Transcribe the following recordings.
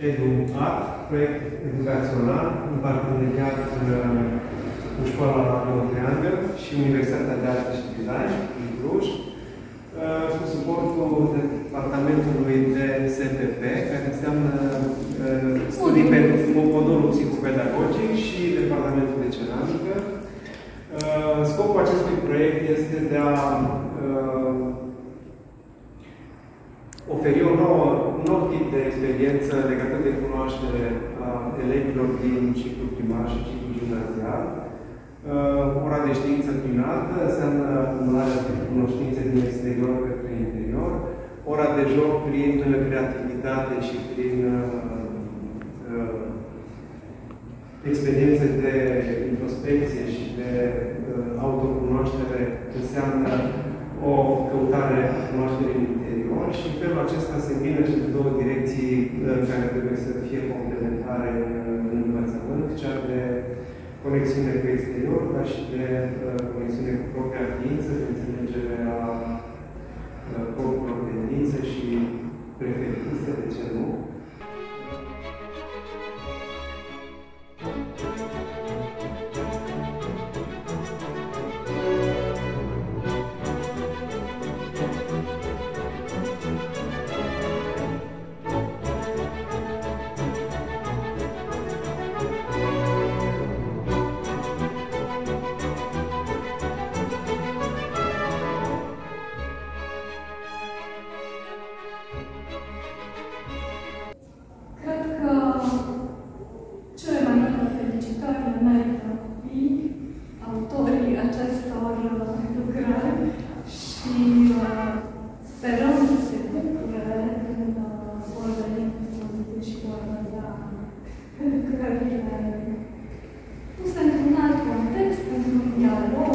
EduArt, proiect educațional în parteneriat cu Școala Montreangă și Universitatea de Artă și Design din Cluj, cu suportul departamentului de SPP, care înseamnă studii pe modulul psihopedagogic și departamentul de ceramică. Scopul acestui proiect este de a oferi un nou tip de experiență legată de cunoaștere a elevilor din ciclu primar și ciclu gimnazial. Ora de știință prin artă înseamnă acumularea de cunoștințe din exterior către interior. Ora de joc prin creativitate și prin experiențe de introspecție și de autocunoaștere înseamnă o căutare a cunoașterii în interior și în felul acesta se îmbină cele două direcții care trebuie să fie complementare în învățământ, cea de conexiune cu exteriorul, dar și de conexiune cu propria ființă, de înțelegere a propriilor tendințe și preferințe, de ce nu. Autorii acestor lucrări și sperăm să se bucure când vor veni în expoziție și vor vedea lucrările puse într-un alt context, într-un dialog.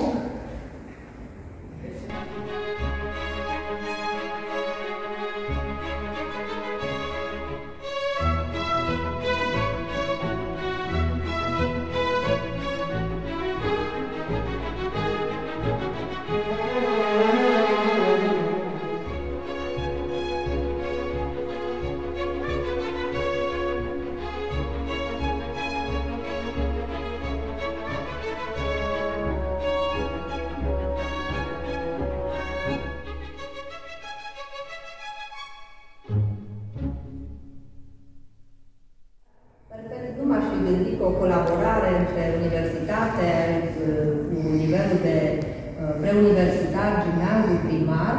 Nu m-aș fi gândit că o colaborare între universitate, cu nivelul de preuniversitar, gimnaziu, primar,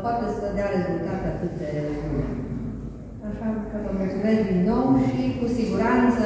poate să dea rezultate atât de bune. Așa că vă mulțumesc din nou și cu siguranță